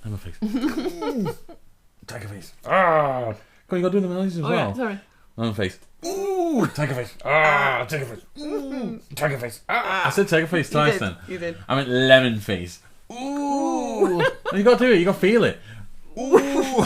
Hammer face. Tiger face. Ah! Come on, you got to do the noises as well. Yeah, sorry. Hammer face. Ooh! Tiger face. Ah! Tiger face. Ooh! Tiger face. Ah! I said tiger face twice then. You did. I meant lemon face. Ooh! You got to do it. You got to feel it. Ooh!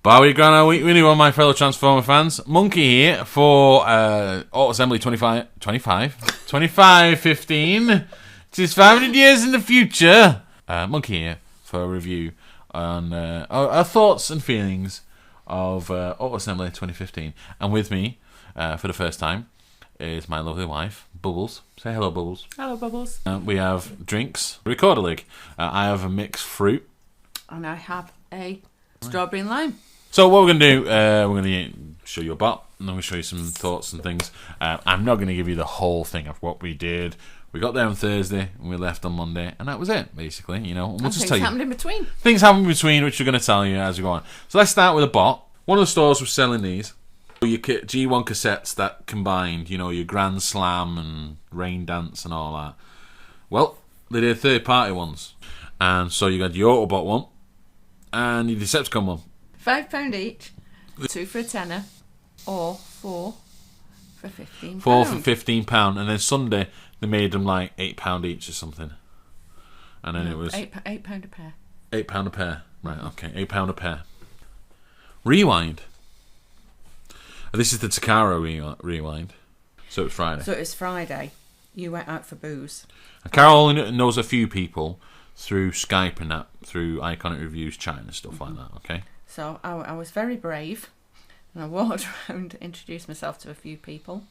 Bowie Grana Weekly, one of my fellow Transformer fans. Monkey here for Auto Assembly 2515. It is 500 years in the future. Monkey here for a review on our thoughts and feelings of Auto Assembly 2015. And with me, for the first time, is my lovely wife, Bubbles. Say hello, Bubbles. Hello, Bubbles. We have drinks. Recorder League. I have a mixed fruit. And I have a strawberry and lime. So what we're going to do, we're going to show you a bot, and then we'll show you some thoughts and things. I'm not going to give you the whole thing of what we did. We got there on Thursday, and we left on Monday, and that was it, basically. You know, and we'll just tell you. Things happened in between. Things happened in between, which we're going to tell you as we go on. So let's start with a bot. One of the stores was selling these. Your G1 cassettes that combined, you know, your Grand Slam and Rain Dance and all that. Well, they did third-party ones. And so you got your Autobot one, and your Decepticon one. £5 each, 2 for a tenner, or 4 for £15. 4 for £15, and then Sunday they made them like £8 each or something. And then it was £8 a pair. £8 a pair, right? Okay, £8 a pair. Rewind. This is the Takara rewind. So it was Friday. So it was Friday. You went out for booze. And Carol only knows a few people through Skype and that, through Iconic Reviews chat and stuff like that. Okay. So I was very brave, and I walked around, introduced myself to a few people.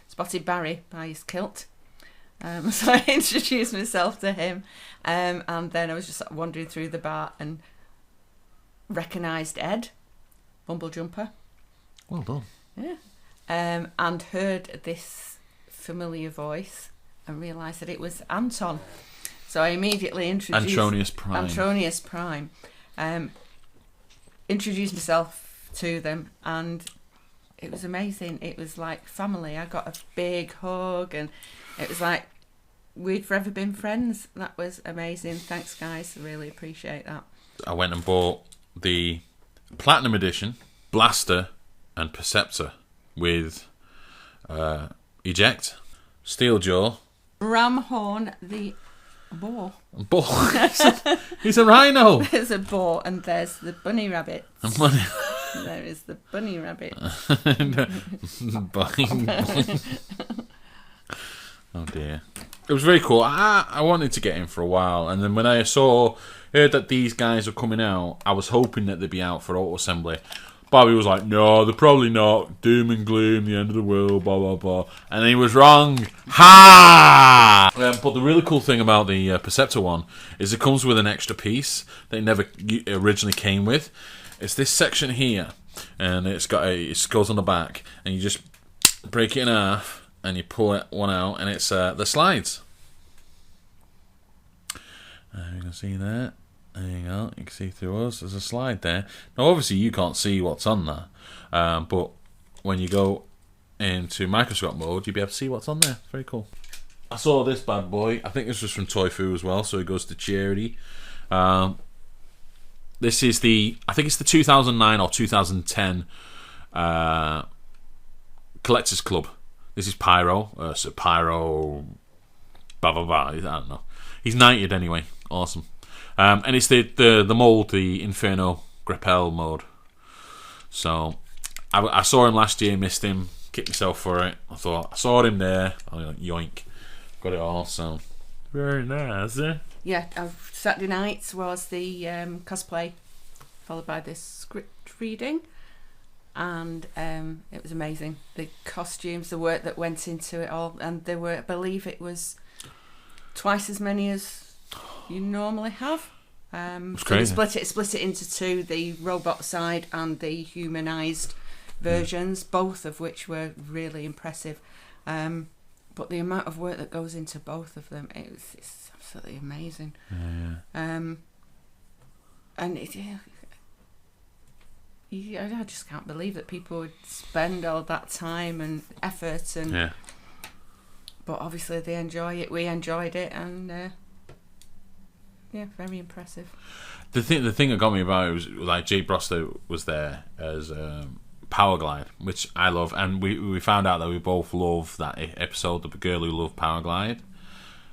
Spotted Barry by his kilt. So I introduced myself to him, and then I was just wandering through the bar and recognised Ed, Bumble Jumper. Well done. Yeah. And heard this familiar voice and realised that it was Anton. So I immediately introduced... Antronius Prime. Introduced myself to them, and it was amazing. It was like family. I got a big hug, and it was like we'd forever been friends. That was amazing. Thanks, guys. I really appreciate that. I went and bought the Platinum Edition Blaster and Perceptor with Eject, Steeljaw, Ramhorn the boar. Boar. He's a rhino. There's a boar, and there's the bunny rabbit. There is the bunny rabbit. Oh dear. It was very cool. I wanted to get in for a while, and then when I heard that these guys were coming out, I was hoping that they'd be out for Auto Assembly. Bobby was like, no, they're probably not. Doom and gloom, the end of the world, blah, blah, blah. And he was wrong. Ha! But the really cool thing about the Perceptor one is it comes with an extra piece that it never originally came with. It's this section here, and it goes on the back, and you just break it in half, and you pull it one out, and it's the slides. You can see that. There you go, you can see through us, there's a slide there. Now obviously you can't see what's on there, but when you go into microscope mode, you'll be able to see what's on there. Very cool. I saw this bad boy, I think this was from Toy Fu as well, so it goes to charity. This is I think it's the 2009 or 2010 Collectors Club. This is Pyro, so Pyro, blah blah blah, I don't know. He's knighted anyway, awesome. And it's the mold, the Inferno Greppel mode. So I saw him last year, missed him, kicked myself for it. I thought I saw him there, yoink, got it all. So very nice, eh? Yeah, Saturday nights was the cosplay, followed by this script reading, and it was amazing. The costumes, the work that went into it all, and there were, I believe it was twice as many as you normally have. It's so crazy. Split it into two: the robot side and the humanised versions, both of which were really impressive. But the amount of work that goes into both of them, it's absolutely amazing. And I just can't believe that people would spend all that time and effort. But obviously they enjoy it. We enjoyed it, and very impressive. The thing that got me about it was like Jake Broster was there as Powerglide, which I love, and we found out that we both love that episode of The Girl Who Loved Powerglide.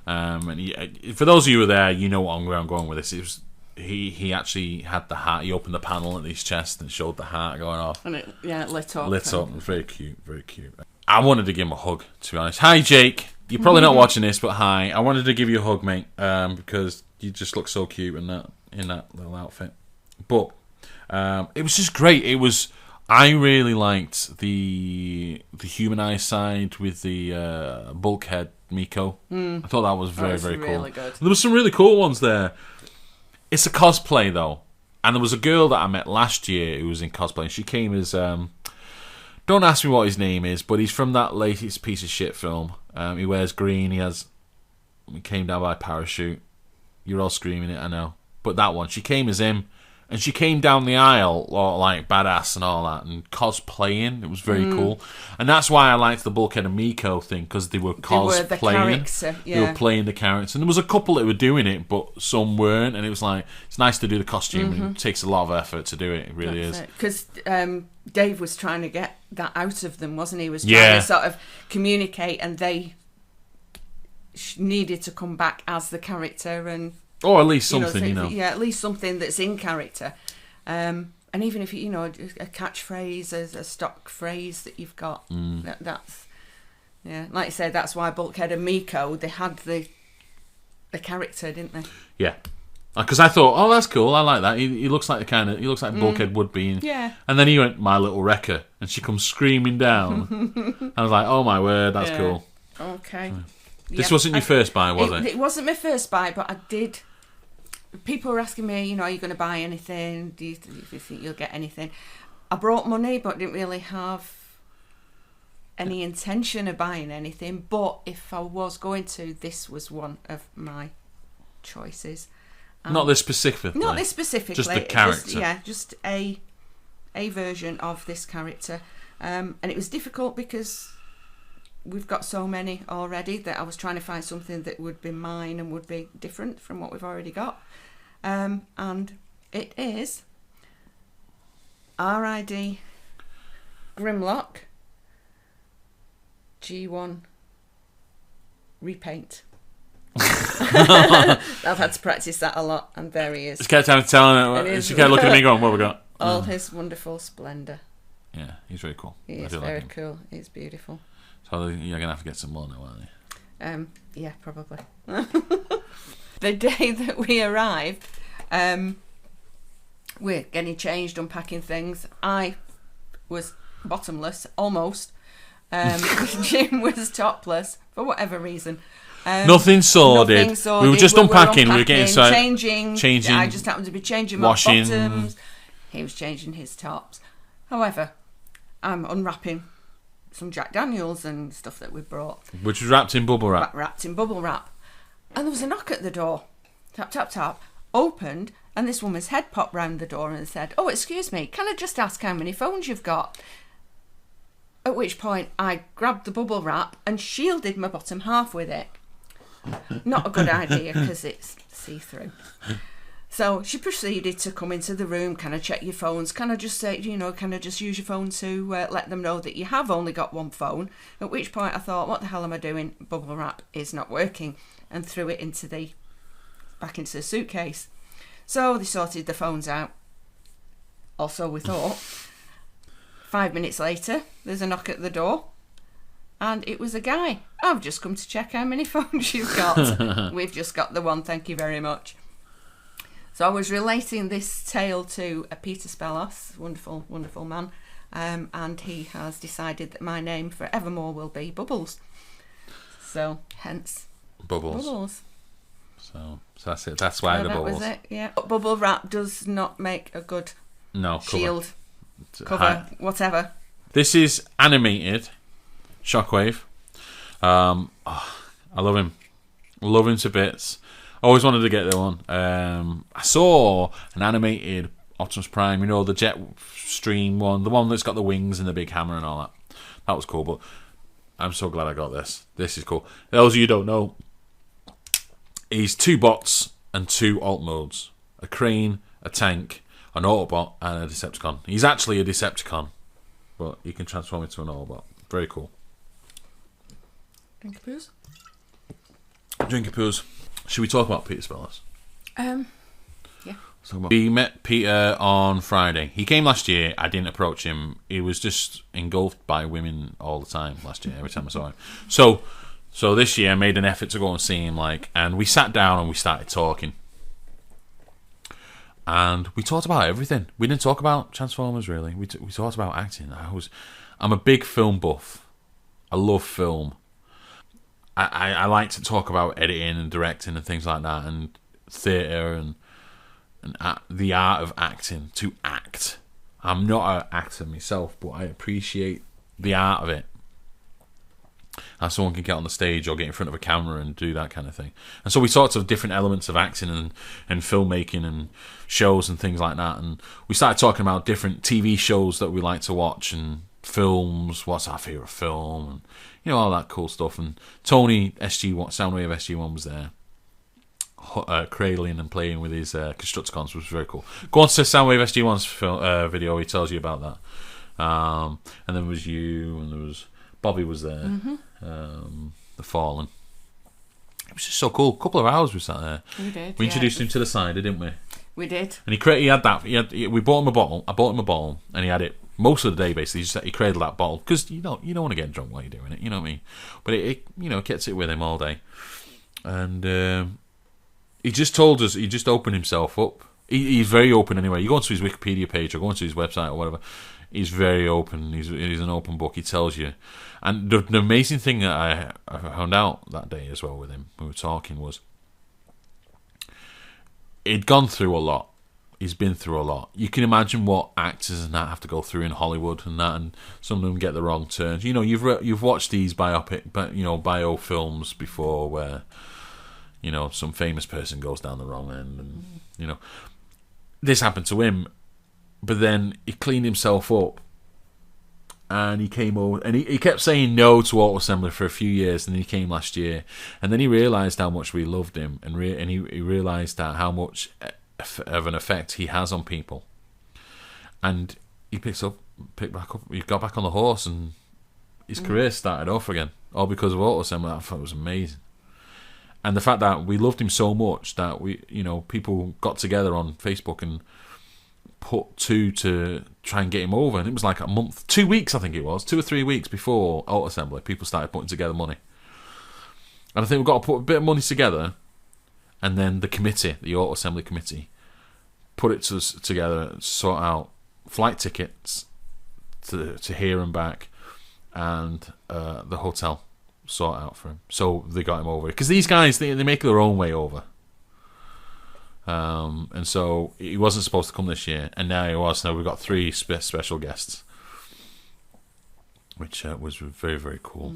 And for those of you who are there, you know where I'm going with this. It was he actually had the heart. He opened the panel at his chest and showed the heart going off, and it lit up. Lit up. It was very cute, very cute. I wanted to give him a hug, to be honest. Hi, Jake. You're probably not watching this, but hi. I wanted to give you a hug, mate, because you just look so cute in that little outfit. But it was just great. I really liked the humanized side with the bulkhead Miko. I thought that was very cool. Really good. There was some really cool ones there. It's a cosplay though, and there was a girl that I met last year who was in cosplay. And she came as don't ask me what his name is, but he's from that latest piece of shit film. He wears green. He came down by parachute. You're all screaming it, I know. But that one, she came as him, and she came down the aisle all like badass and all that, and cosplaying. It was very cool, and that's why I liked the Bulkhead and Miko thing, because they were cosplaying. They were playing the character, and there was a couple that were doing it, but some weren't. And it was like, it's nice to do the costume. And it takes a lot of effort to do it. It really is. Because Dave was trying to get that out of them, wasn't he? He was trying to sort of communicate, and they needed to come back as the character, and or at least something, at least something that's in character. And even if a catchphrase, a stock phrase that you've got, that's like you said, that's why Bulkhead and Miko, they had the character, didn't they? Yeah. Because I thought, oh, that's cool. I like that. He looks like he looks like Bulkhead would be. And then he went, my little wrecker, and she comes screaming down. I was like, oh my word, that's cool. Okay. This wasn't your first buy, was it? It wasn't my first buy, but I did. People were asking me, are you going to buy anything? Do you think you'll get anything? I brought money, but didn't really have any intention of buying anything. But if I was going to, this was one of my choices. Not this specifically. Not this specifically. Just the character. Just a version of this character. And it was difficult because we've got so many already that I was trying to find something that would be mine and would be different from what we've already got. And it is RID Grimlock G1 repaint. I've had to practice that a lot, and there he is. Just kept telling it. She kept looking at me going, what have we got? All his wonderful splendour. Yeah, he's very cool. He is very cool. He's beautiful. So you're going to have to get some more now, aren't you? Yeah, probably. The day that we arrived, we're getting changed, unpacking things. I was bottomless, almost. Jim was topless, for whatever reason. Nothing sordid. We were just unpacking. We were getting changing. I just happened to be changing my bottoms. He was changing his tops. However, I'm unwrapping some Jack Daniels and stuff that we brought, which was wrapped in bubble wrap. Wrapped in bubble wrap, and there was a knock at the door. Tap tap tap. Opened, and this woman's head popped round the door and said, "Oh, excuse me, can I just ask how many phones you've got?" At which point, I grabbed the bubble wrap and shielded my bottom half with it. Not a good idea because it's see-through. So she proceeded to come into the room. Can I check your phones? Can I just say, can I just use your phone to let them know that you have only got one phone? At which point I thought, what the hell am I doing? Bubble wrap is not working, and threw it back into the suitcase. So they sorted the phones out. Also, we thought. 5 minutes later, there's a knock at the door, and it was a guy. I've just come to check how many phones you've got. We've just got the one, thank you very much. So I was relating this tale to Peter Spellos, wonderful, wonderful man, and he has decided that my name forevermore will be Bubbles. So, hence, Bubbles. So that's it. That's why the Bubbles. That was it, yeah. But bubble wrap does not make a good shield, cover, whatever. This is animated Shockwave. I love him. Love him to bits. Always wanted to get that one. I saw an animated Optimus Prime, the jet stream one, the one that's got the wings and the big hammer and all that. That was cool, but I'm so glad I got this. This is cool. Those of you who don't know, he's 2 bots and 2 alt modes. A crane, a tank, an Autobot, and a Decepticon. He's actually a Decepticon, but he can transform into an Autobot. Very cool. Drink a poos? Drink a poos. Should we talk about Peter Spellis? Yeah. We met Peter on Friday. He came last year. I didn't approach him. He was just engulfed by women all the time last year, every time I saw him. So this year I made an effort to go and see him, and we sat down and we started talking. And we talked about everything. We didn't talk about Transformers, really. We talked about acting. I'm a big film buff. I love film. I like to talk about editing and directing and things like that, and theatre and the art of acting, to act. I'm not an actor myself, but I appreciate the art of it. How someone can get on the stage or get in front of a camera and do that kind of thing. And so we talked of different elements of acting and filmmaking and shows and things like that. And we started talking about different TV shows that we like to watch and films. What's our favourite film? And all that cool stuff. And Tony Soundwave SG1 was there, cradling and playing with his Constructicons, which was very cool. Go on to Soundwave SG1's video. He tells you about that. And then there was you, and there was Bobby was there. Mm-hmm. The Fallen. It was just so cool. A couple of hours we sat there. We did. We introduced him to the cider, didn't we? We did. And he had that. We bought him a bottle. I bought him a bottle, and he had it most of the day. Basically, he cradled that bottle because you don't want to get drunk while you're doing it. You know what I mean? But it gets it with him all day. And he just told us. He just opened himself up. He's very open anyway. You go onto his Wikipedia page or go onto his website or whatever. He's very open. He's an open book. He tells you. And the amazing thing that I found out that day as well with him, when we were talking, was he'd gone through a lot. He's been through a lot. You can imagine what actors and that have to go through in Hollywood and that, and some of them get the wrong turns. You've watched these bio films before where some famous person goes down the wrong end, and this happened to him. But then he cleaned himself up, and he came over, and he kept saying no to Auto Assembly for a few years, and then he came last year, and then he realised how much we loved him, and he realised that how much of an effect he has on people, and he he got back on the horse, and his career started off again, all because of Auto Assembly. I thought it was amazing. And the fact that we loved him so much that people got together on Facebook and put to try and get him over, and it was like a month, 2 weeks, I think it was 2 or 3 weeks before Auto Assembly, people started putting together money. And I think we've got to put a bit of money together, and then the Auto Assembly committee, put it together, sort out flight tickets to here and back, and the hotel sort out for him. So they got him over, because these guys they make their own way over. And so he wasn't supposed to come this year, and now he was. Now we've got 3 special guests, which was very, very cool.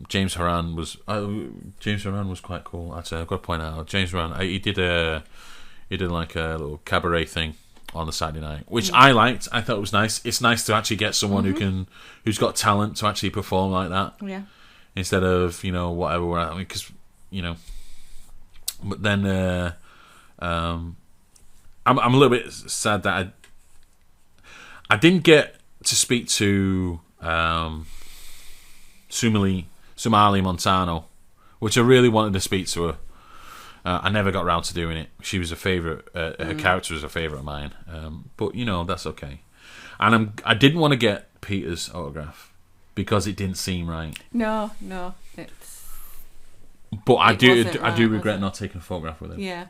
James Horan was quite cool. Actually, I've got to point out James Horan. He did like a little cabaret thing on the Saturday night, which I liked. I thought it was nice. It's nice to actually get someone who's got talent to actually perform like that. Yeah. Instead of whatever we're at, because. But then I'm a little bit sad that I didn't get to speak to Sumali Montano, which I really wanted to speak to her. I never got around to doing it. She was a favourite. Her character was a favourite of mine. But that's okay. And I didn't want to get Peter's autograph because it didn't seem right. No, it's. But I do regret not taking a photograph with him. Yeah.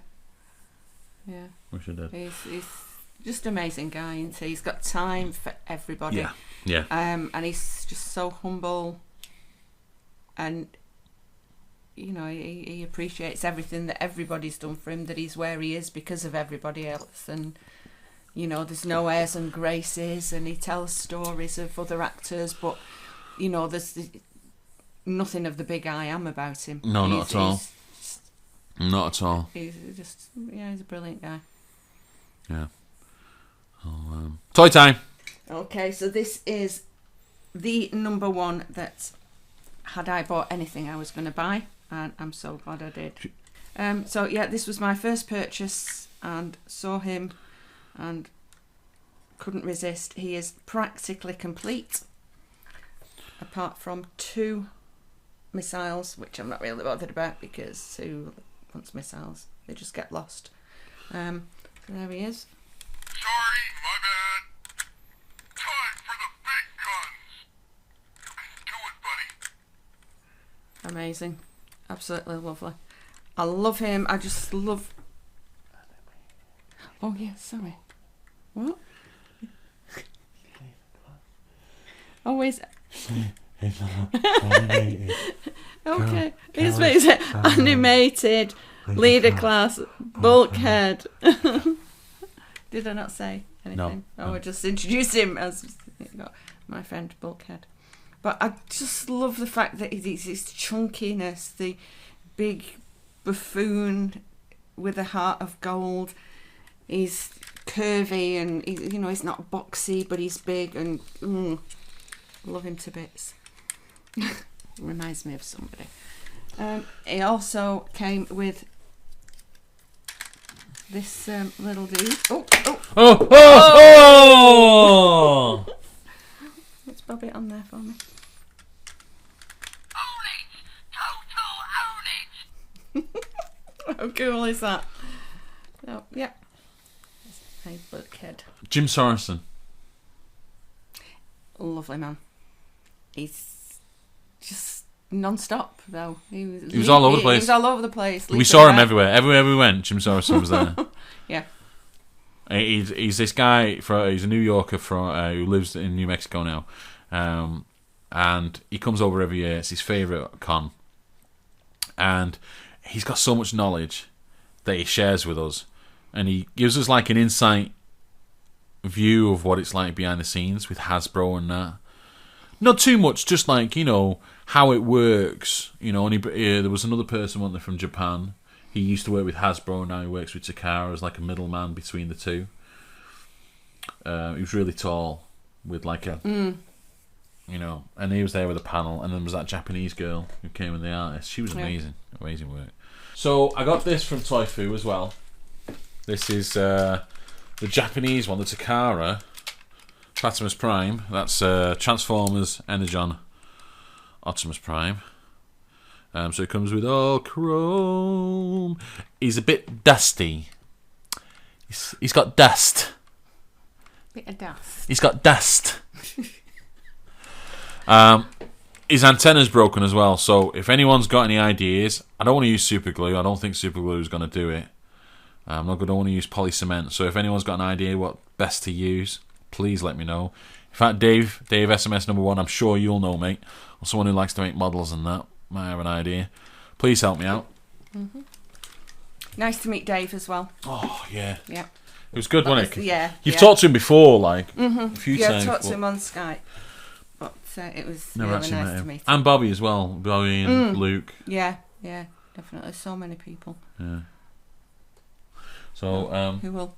Wish I did. He's just an amazing guy, isn't he? He's got time for everybody. Yeah. And he's just so humble, and he appreciates everything that everybody's done for him. That he's where he is because of everybody else, and You know, there's no airs and graces, and he tells stories of other actors, but, you know, there's nothing of the big I am about him. No, not at all. Not at all. He's just, he's a brilliant guy. Yeah. Toy time. Okay, so this is the number one that, had I bought anything, I was going to buy, and I'm so glad I did. So yeah, this was my first purchase, and saw him and couldn't resist. He is practically complete, apart from 2 missiles, which I'm not really bothered about, because who wants missiles? They just get lost. So there he is. Sorry, my bad. Time for the big guns. Do it, buddy. Amazing. Absolutely lovely. I love him. I just love... Oh, yeah, sorry. What? Always... Okay. It's animated, leader class, bulkhead. Did I not say anything? No. I just introduced him as my friend Bulkhead. But I just love the fact that he's his chunkiness, the big buffoon with a heart of gold. He's curvy and he's not boxy, but he's big and love him to bits. Reminds me of somebody. He also came with this little dude. Oh! Let's bob it on there for me. Own it! Total own it! How cool is that? Oh, yeah. Hey, Bulkhead. Jim Sorensen. Lovely man. He's just non-stop, though. He was all over the place. He was all over the place. We saw him everywhere. Everywhere we went, Jim Sorensen was there. Yeah. He's this guy. He's a New Yorker who lives in New Mexico now, and he comes over every year. It's his favourite con, and he's got so much knowledge that he shares with us, and he gives us like an insight view of what it's like behind the scenes with Hasbro and that. Not too much, just like how it works. And there was another person, wasn't there, from Japan. He used to work with Hasbro, now he works with Takara as like a middleman between the two. He was really tall, with like a, and he was there with a panel, and then there was that Japanese girl who came in, the artist. She was amazing, amazing work. So I got this from Toy Fu as well. This is the Japanese one, the Takara Optimus Prime. That's Transformers Energon Optimus Prime. So it comes with all chrome. He's a bit dusty. He's got dust. Bit of dust. He's got dust. His antenna's broken as well. So if anyone's got any ideas, I don't want to use super glue. I don't think super glue is going to do it. I'm not going to want to use poly cement. So if anyone's got an idea what best to use, please let me know. In fact, Dave SMS number 1, I'm sure you'll know, mate. Or someone who likes to make models and that might have an idea. Please help me out. Mm-hmm. Nice to meet Dave as well. Oh, yeah. Yeah. It was good, wasn't it? Yeah. You've talked to him before, a few times. Yeah, I've talked to him on Skype. But it was never really actually nice met him. to meet him. And Bobby as well. Bobby and Luke. Yeah, definitely. So many people. Yeah. So, who will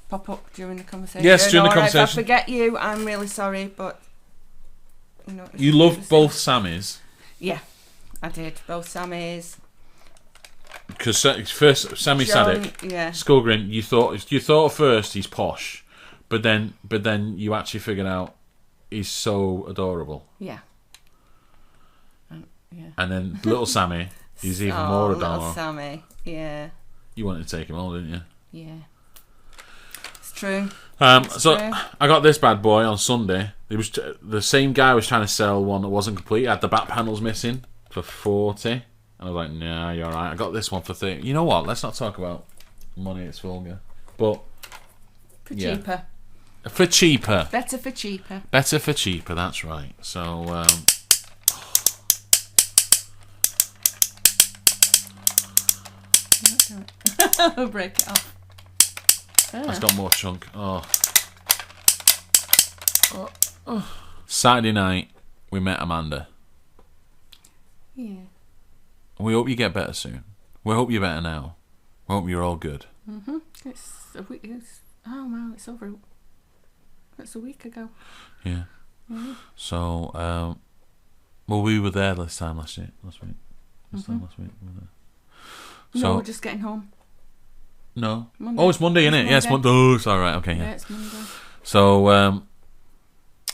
pop up during the conversation. Yes, during the conversation. If I forget you, I'm really sorry, but you loved both Sammys. Yeah, I did. Both Sammys. Because first Sammy Sadek, Skullgrin, you thought first he's posh, but then you actually figured out he's so adorable. Yeah. And then little Sammy, he's even more adorable. Little Sammy, yeah. You wanted to take him all, didn't you? Yeah. It's true. True. I got this bad boy on Sunday. It was the same guy was trying to sell one that wasn't complete. It had the back panels missing for 40, and I was like, "Nah, you're alright." I got this one for 30. You know what? Let's not talk about money. It's vulgar, but for cheaper. For cheaper. Better for cheaper. Better for cheaper. That's right. So. Break it off. That's got more chunk. Oh. Saturday night, we met Amanda. Yeah. We hope you get better soon. We hope you're better now. We hope you're all good. Mm-hmm. It's a week. Oh wow, it's over. It's a week ago. Yeah. Mm-hmm. So, well, we were there last week. Last week. We were there. So, No, we're just getting home. No. Monday. Oh, it's Monday, isn't it? Monday. Yeah, it's Monday. Oh, it's all right. Okay, Yeah, yeah. it's Monday.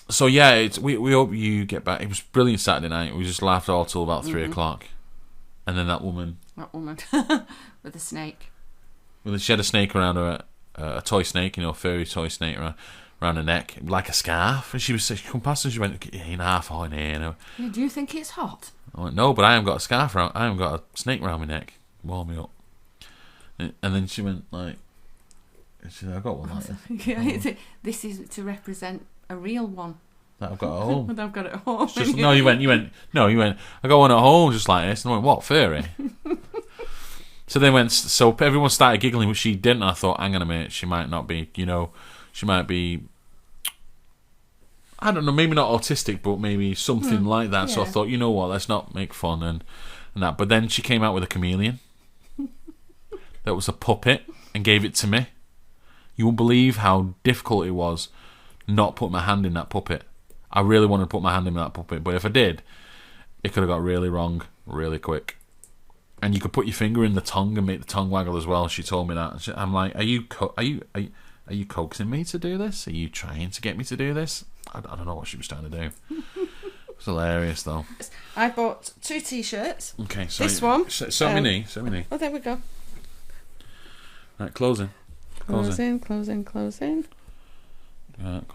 So yeah, we hope you get back. It was brilliant Saturday night. We just laughed all till about 3 o'clock, and then that woman With a snake. well, she had a snake around her, a toy snake, furry toy snake around her neck, like a scarf. And she come past and she went, "In half on here." Yeah, do you think it's hot? I went, "No, but I haven't got a scarf around. I haven't got a snake around my neck. Warm me up." And then she went like, she said, "I got one like this." Yeah, this is to represent a real one. That I've got at home. But I've got it at home. You went. I got one at home just like this. And I went, "What, furry?" So they went. So everyone started giggling, but she didn't. I thought, hang on a minute, she might not be. She might be. I don't know. Maybe not autistic, but maybe something like that. Yeah. So I thought, you know what? Let's not make fun and that. But then she came out with a chameleon. That was a puppet and gave it to me. You won't believe how difficult it was not put my hand in that puppet. I really wanted to put my hand in that puppet, but if I did, it could have got really wrong really quick. And you could put your finger in the tongue and make the tongue waggle as well. She told me that. I'm like, are you coaxing me to do this? Are you trying to get me to do this? I don't know what she was trying to do. It's hilarious though. I bought 2 t-shirts. Okay, so this one. So many. Oh, there we go. Right, closing. Closing. Come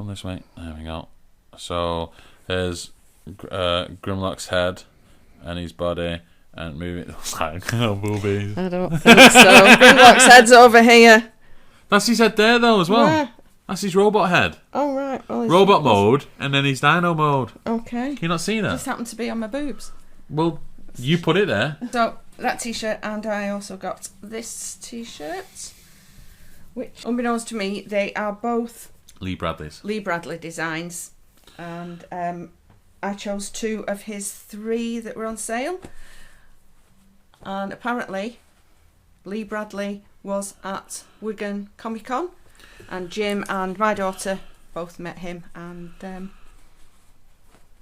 this way. There we go. So there's Grimlock's head and his body, and moving like boobies. I don't think so. Grimlock's head's over here. That's his head there though as well. Where? That's his robot head. Oh right. Well, robot mode and then his dino mode. Okay. Can you not see that? Just happened to be on my boobs. Well, you put it there. So that t-shirt, and I also got this t-shirt, which, unbeknownst to me, they are both Lee Bradley designs, and I chose 2 of his 3 that were on sale, and apparently Lee Bradley was at Wigan Comic Con, and Jim and my daughter both met him, and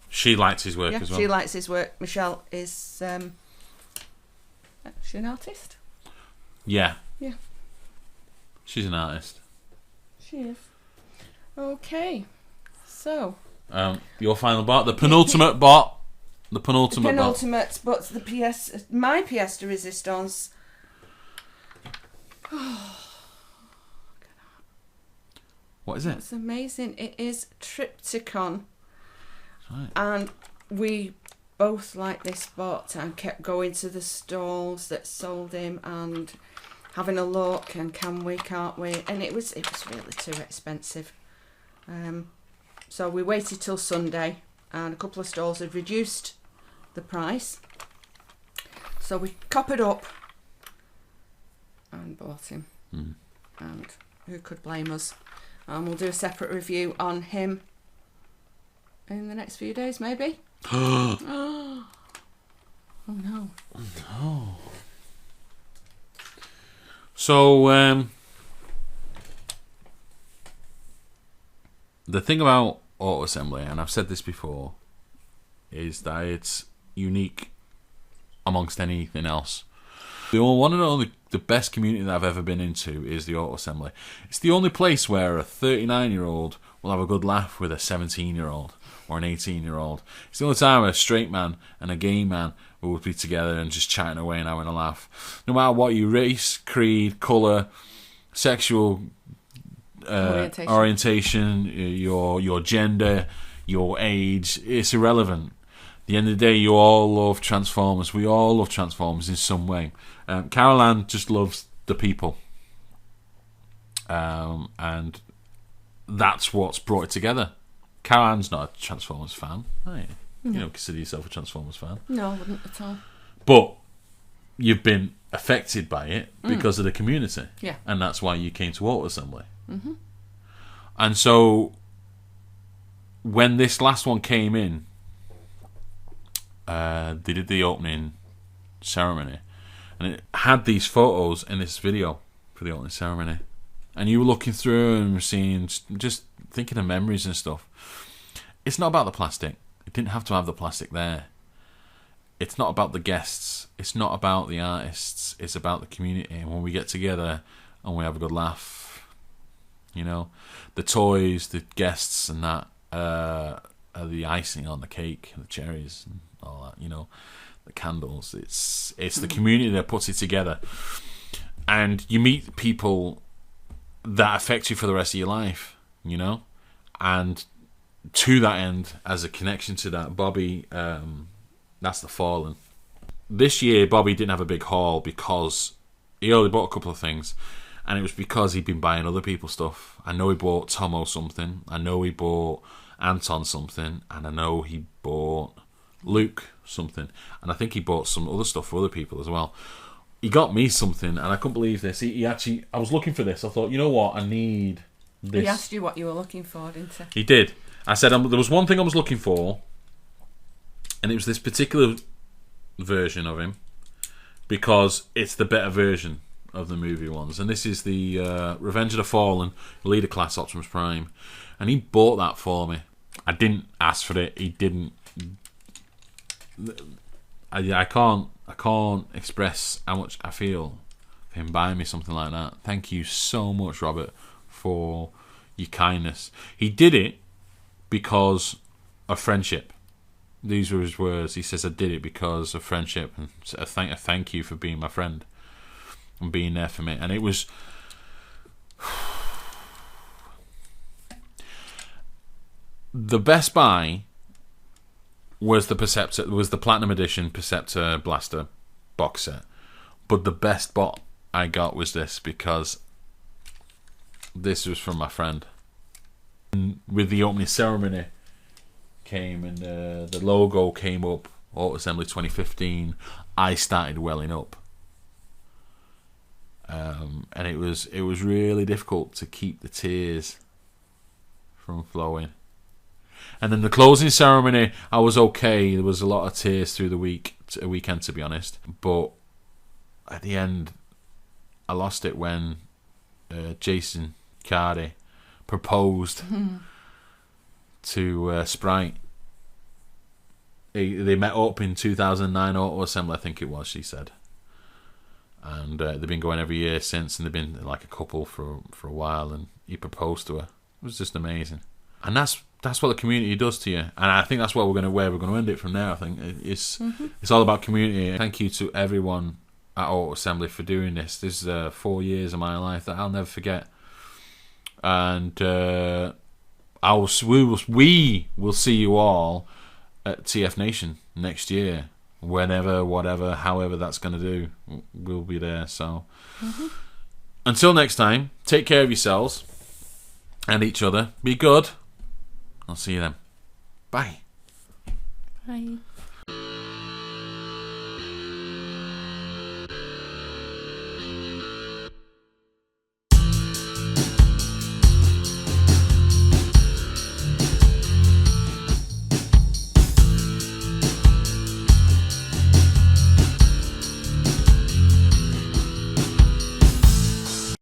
she likes his work as well. She likes his work. Michelle is she an artist? Yeah. Yeah. She's an artist. She is. Okay. So. Your final bot, the penultimate bot. The penultimate bot. But my pièce de résistance. What is it? It's amazing. It is Triptychon. Right. And we both liked this bot and kept going to the stalls that sold him and having a look and can't we, and it was really too expensive. So we waited till Sunday, and a couple of stalls had reduced the price, so we coppered up and bought him. And who could blame us? And we'll do a separate review on him in the next few days, maybe. Oh no. No. So, the thing about auto assembly, and I've said this before, is that it's unique amongst anything else. The one and only, the best community that I've ever been into is the auto assembly. It's the only place where a 39-year-old will have a good laugh with a 17-year-old or an 18-year-old. It's the only time a straight man and a gay man will be together and just chatting away and having a laugh. No matter what your race, creed, colour, sexual orientation, your gender, your age, it's irrelevant. At the end of the day, you all love Transformers. We all love Transformers in some way. Carol Ann just loves the people. And that's what's brought it together. Carol Ann's not a Transformers fan, right? You don't consider yourself a Transformers fan. No, I wouldn't at all. But you've been affected by it because of the community. Yeah. And that's why you came to Auto Assembly. Mm-hmm. And so when this last one came in, they did the opening ceremony, and it had these photos in this video for the opening ceremony, and you were looking through and seeing, just thinking of memories and stuff. It's not about the plastic. It didn't have to have the plastic there. It's not about the guests. It's not about the artists. It's about the community. And when we get together and we have a good laugh, you know, the toys, the guests, and that are the icing on the cake, and the cherries, and all that. You know, the candles. It's the community that puts it together, and you meet people that affect you for the rest of your life. You know, and to that end, as a connection to that, Bobby. That's the Fallen. This year, Bobby didn't have a big haul because he only bought a couple of things, and it was because he'd been buying other people's stuff. I know he bought Tomo something, I know he bought Anton something, and I know he bought Luke something, and I think he bought some other stuff for other people as well. He got me something, and I couldn't believe this. He actually, I was looking for this. I thought, you know what, I need this. He asked you what you were looking for, didn't he? He did. I said there was one thing I was looking for, and it was this particular version of him, because it's the better version of the movie ones. And this is the Revenge of the Fallen Leader Class Optimus Prime, and he bought that for me. I didn't ask for it. He didn't. I can't express how much I feel for him buying me something like that. Thank you so much, Robert, for your kindness. He did it because of friendship. These were his words. He says, I did it because of friendship, and a thank you for being my friend and being there for me. And it was the best buy was the Perceptor, was the Platinum Edition Perceptor Blaster box set. But the best bot I got was this, because this was from my friend. And with the opening ceremony came, and the logo came up, Auto Assembly 2015, I started welling up, and it was really difficult to keep the tears from flowing. And then the closing ceremony, I was okay. There was a lot of tears through the weekend, to be honest, but at the end I lost it when Jason Cardi proposed to Sprite. They met up in 2009 Auto Assembly, I think it was, she said. And they've been going every year since, and they've been like a couple for a while, and he proposed to her. It was just amazing. And that's what the community does to you. And I think that's where we're going to end it from there. I think it's all about community. Thank you to everyone at Auto Assembly for doing this. This is 4 years of my life that I'll never forget. And we will see you all at TF Nation next year, whenever, whatever, however that's going to do. We'll be there. So until next time, take care of yourselves and each other. Be good. I'll see you then. Bye. Bye.